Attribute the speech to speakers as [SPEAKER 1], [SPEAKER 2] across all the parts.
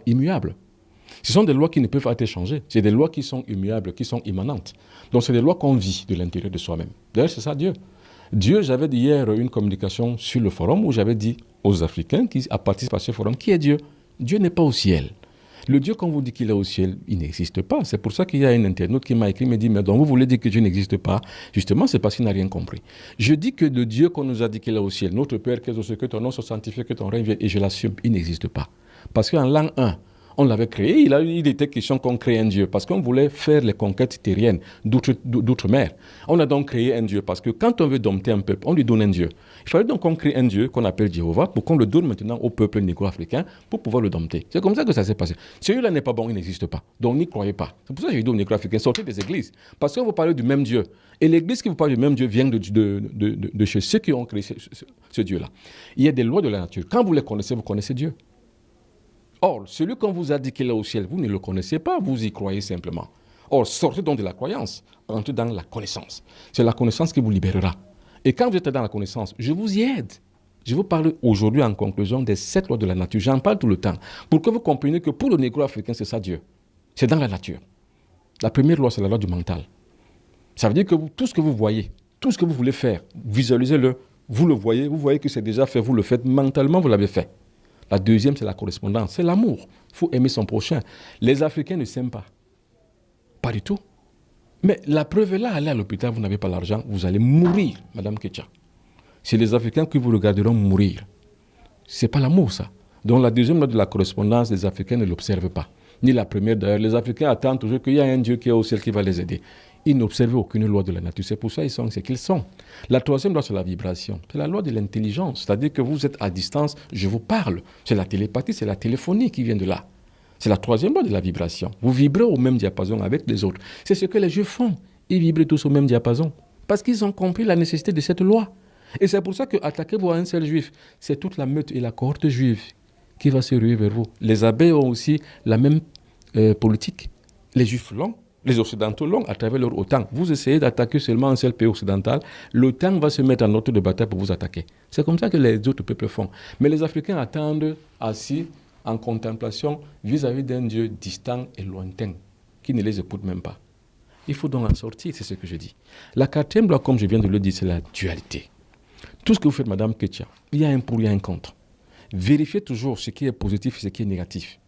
[SPEAKER 1] immuables. Ce sont des lois qui ne peuvent pas être changées. C'est des lois qui sont immuables, qui sont immanentes. Donc, c'est des lois qu'on vit de l'intérieur de soi-même. D'ailleurs, c'est ça Dieu. Dieu, j'avais dit hier une communication sur le forum où j'avais dit aux Africains qui participent à ce forum, qui est Dieu? Dieu n'est pas au ciel. Le Dieu qu'on vous dit qu'il est au ciel, il n'existe pas. C'est pour ça qu'il y a un internaute qui m'a écrit, me dit, mais donc vous voulez dire que Dieu n'existe pas? Justement, c'est parce qu'il n'a rien compris. Je dis que le Dieu qu'on nous a dit qu'il est au ciel, notre Père, que ton nom soit sanctifié, que ton règne vienne, et je l'assume, il n'existe pas. Parce qu'en l'an 1, on l'avait créé, il était question qu'on crée un Dieu, parce qu'on voulait faire les conquêtes terriennes d'outre-mer. On a donc créé un Dieu, parce que quand on veut dompter un peuple, on lui donne un Dieu. Il fallait donc qu'on crée un Dieu qu'on appelle Jéhovah, pour qu'on le donne maintenant au peuple négro-africain, pour pouvoir le dompter. C'est comme ça que ça s'est passé. Celui-là n'est pas bon, il n'existe pas. Donc n'y croyez pas. C'est pour ça que je dis aux négro-africains, sortez des églises. Parce qu'on vous parle du même Dieu. Et l'église qui vous parle du même Dieu vient de chez ceux qui ont créé ce Dieu-là. Il y a des lois de la nature. Quand vous les connaissez, vous connaissez Dieu. Or, celui qu'on vous a dit qu'il est au ciel, vous ne le connaissez pas, vous y croyez simplement. Or, sortez donc de la croyance, entrez dans la connaissance. C'est la connaissance qui vous libérera. Et quand vous êtes dans la connaissance, je vous y aide. Je vous parle aujourd'hui en conclusion des 7 lois de la nature. J'en parle tout le temps. Pour que vous compreniez que pour le négro-africain, c'est ça Dieu. C'est dans la nature. La première loi, c'est la loi du mental. Ça veut dire que tout ce que vous voyez, tout ce que vous voulez faire, visualisez-le, vous le voyez, vous voyez que c'est déjà fait, vous le faites, mentalement vous l'avez fait. La deuxième, c'est la correspondance, c'est l'amour. Il faut aimer son prochain. Les Africains ne s'aiment pas. Pas du tout. Mais la preuve est là, allez à l'hôpital, vous n'avez pas l'argent, vous allez mourir, Madame Ketcha. C'est les Africains qui vous regarderont mourir. Ce n'est pas l'amour, ça. Donc la deuxième loi de la correspondance, les Africains ne l'observent pas. Ni la première d'ailleurs. Les Africains attendent toujours qu'il y a un Dieu qui est au ciel qui va les aider. Ils n'observent aucune loi de la nature. C'est pour ça qu'ils sont ce qu'ils sont. La troisième loi, c'est la vibration. C'est la loi de l'intelligence. C'est-à-dire que vous êtes à distance, je vous parle. C'est la télépathie, c'est la téléphonie qui vient de là. C'est la troisième loi de la vibration. Vous vibrez au même diapason avec les autres. C'est ce que les Juifs font. Ils vibrent tous au même diapason. Parce qu'ils ont compris la nécessité de cette loi. Et c'est pour ça que attaquez-vous à un seul Juif. C'est toute la meute et la cohorte juive qui va se ruer vers vous. Les abbés ont aussi la même politique. Les Juifs l'ont. Les Occidentaux l'ont à travers leur OTAN. Vous essayez d'attaquer seulement un seul pays occidental, l'OTAN va se mettre en ordre de bataille pour vous attaquer. C'est comme ça que les autres peuples font. Mais les Africains attendent assis en contemplation vis-à-vis d'un Dieu distant et lointain, qui ne les écoute même pas. Il faut donc en sortir, c'est ce que je dis. La quatrième loi, comme je viens de le dire, c'est la dualité. Tout ce que vous faites, Madame Ketcha, il y a un pour, il y a un contre. Vérifiez toujours ce qui est positif et ce qui est négatif.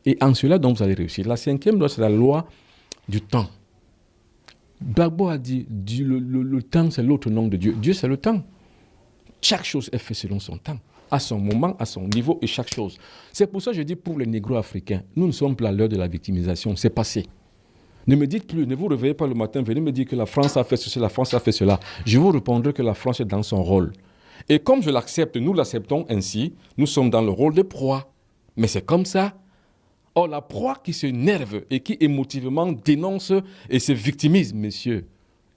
[SPEAKER 1] Et en cela, donc, vous allez réussir. La cinquième loi, c'est la loi du temps. Gbagbo a dit, le temps, c'est l'autre nom de Dieu. Dieu, c'est le temps. Chaque chose est faite selon son temps, à son moment, à son niveau et chaque chose. C'est pour ça que je dis pour les négro-africains, nous ne sommes plus à l'heure de la victimisation, c'est passé. Ne me dites plus, ne vous réveillez pas le matin, venez me dire que la France a fait ceci, la France a fait cela. Je vous répondrai que la France est dans son rôle. Et comme je l'accepte, nous l'acceptons ainsi, nous sommes dans le rôle de proie. Mais c'est comme ça. Or, la proie qui s'énerve et qui émotivement dénonce et se victimise, messieurs,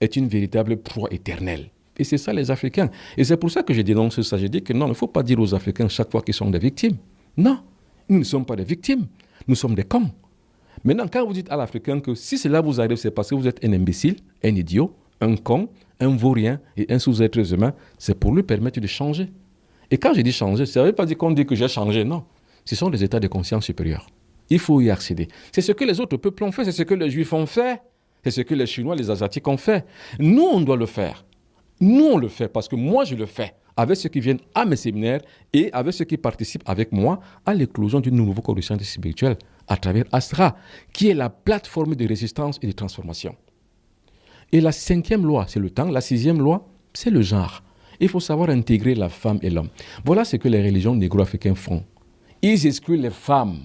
[SPEAKER 1] est une véritable proie éternelle. Et c'est ça les Africains. Et c'est pour ça que je dénonce ça. Je dis que non, il ne faut pas dire aux Africains chaque fois qu'ils sont des victimes. Non, nous ne sommes pas des victimes. Nous sommes des cons. Maintenant, quand vous dites à l'Africain que si cela vous arrive, c'est parce que vous êtes un imbécile, un idiot, un con, un vaurien et un sous-être humain, c'est pour lui permettre de changer. Et quand je dis changer, ça ne veut pas dire qu'on dit que j'ai changé, non. Ce sont des états de conscience supérieurs. Il faut y accéder. C'est ce que les autres peuples ont fait, c'est ce que les Juifs ont fait, c'est ce que les Chinois, les Asiatiques ont fait. Nous, on doit le faire. Nous, on le fait parce que moi, je le fais avec ceux qui viennent à mes séminaires et avec ceux qui participent avec moi à l'éclosion d'une nouvelle conscience spirituelle à travers Astra, qui est la plateforme de résistance et de transformation. Et la cinquième loi, c'est le temps. La sixième loi, c'est le genre. Il faut savoir intégrer la femme et l'homme. Voilà ce que les religions négro-africaines font. Ils excluent les femmes.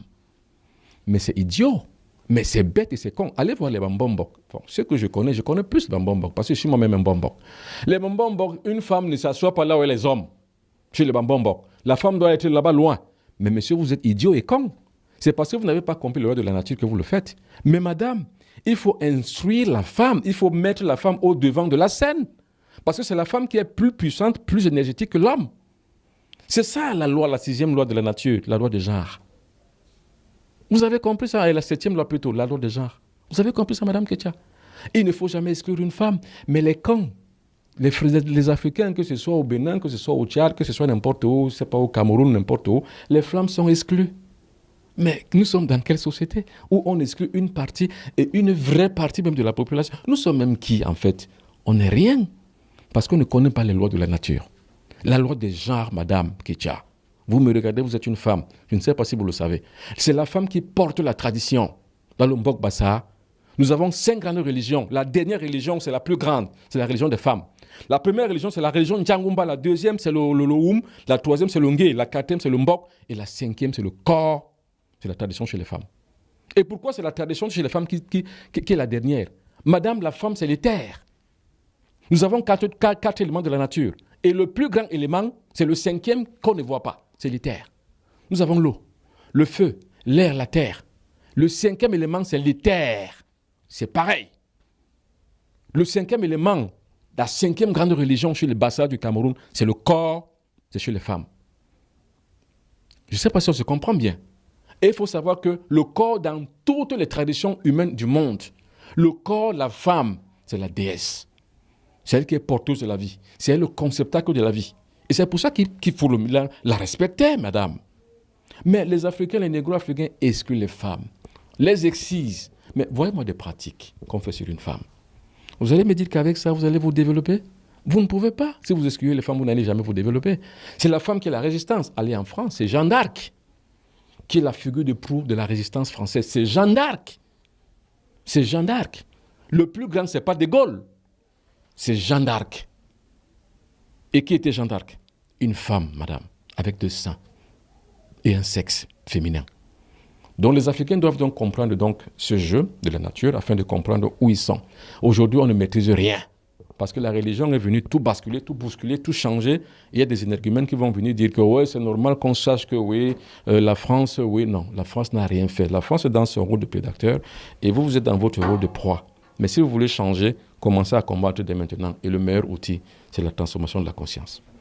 [SPEAKER 1] Mais c'est idiot. Mais c'est bête et c'est con. Allez voir les Bambombok. Bon, ce que je connais plus les Bambombok parce que je suis moi-même un Bambok. Les Bambombok, une femme ne s'assoit pas là où est les hommes. Chez les Bambombok. La femme doit être là-bas loin. Mais monsieur, vous êtes idiot et con. C'est parce que vous n'avez pas compris le loi de la nature que vous le faites. Mais madame, il faut instruire la femme. Il faut mettre la femme au devant de la scène. Parce que c'est la femme qui est plus puissante, plus énergétique que l'homme. C'est ça la loi, la sixième loi de la nature, la loi de genre. Vous avez compris ça? Et la septième loi plutôt, la loi de genre. Vous avez compris ça, Madame Ketcha? Il ne faut jamais exclure une femme. Mais les cons, les Africains, que ce soit au Bénin, que ce soit au Tchad, que ce soit n'importe où, c'est pas au Cameroun, n'importe où, les femmes sont exclues. Mais nous sommes dans quelle société où on exclut une partie et une vraie partie même de la population? Nous sommes même qui, en fait? On n'est rien. Parce qu'on ne connaît pas les lois de la nature. La loi des genres, Madame Ketia. Vous me regardez, vous êtes une femme. Je ne sais pas si vous le savez. C'est la femme qui porte la tradition. Dans le Mbok Bassa, nous avons 5 grandes religions. La dernière religion, c'est la plus grande. C'est la religion des femmes. La première religion, c'est la religion Ndjangumba. La deuxième, c'est le Loum. La troisième, c'est le Ngé. La quatrième, c'est le Mbok. Et la cinquième, c'est le corps. C'est la tradition chez les femmes. Et pourquoi c'est la tradition chez les femmes qui est la dernière? Madame, la femme, c'est l'éther. Nous avons 4 éléments de la nature. Et le plus grand élément, c'est le 5e qu'on ne voit pas. C'est l'éther. Nous avons l'eau, le feu, l'air, la terre. Le 5e élément, c'est l'éther. C'est pareil. Le 5e élément, la 5e grande religion chez les Bassa du Cameroun, c'est le corps, c'est chez les femmes. Je ne sais pas si on se comprend bien. Et il faut savoir que le corps, dans toutes les traditions humaines du monde, le corps, la femme, c'est la déesse. C'est elle qui est porteuse de la vie. C'est elle le conceptacle de la vie. Et c'est pour ça qu'il faut la respecter, madame. Mais les Africains, les négro-africains excluent les femmes, les excisent. Mais voyez-moi des pratiques qu'on fait sur une femme. Vous allez me dire qu'avec ça, vous allez vous développer? Vous ne pouvez pas. Si vous excluez les femmes, vous n'allez jamais vous développer. C'est la femme qui est la résistance. Allez en France, c'est Jeanne d'Arc qui est la figure de proue de la résistance française. C'est Jeanne d'Arc. C'est Jeanne d'Arc. Le plus grand, ce n'est pas De Gaulle. C'est Jeanne d'Arc. Et qui était Jeanne d'Arc? Une femme, madame, avec 2 seins et un sexe féminin. Donc les Africains doivent donc comprendre donc ce jeu de la nature afin de comprendre où ils sont. Aujourd'hui, on ne maîtrise rien. Parce que la religion est venue tout basculer, tout bousculer, tout changer. Il y a des énergumènes qui vont venir dire que ouais, c'est normal qu'on sache que oui, la France, oui, non. La France n'a rien fait. La France est dans son rôle de prédateur et vous, vous êtes dans votre rôle de proie. Mais si vous voulez changer, commencez à combattre dès maintenant. Et le meilleur outil, c'est la transformation de la conscience.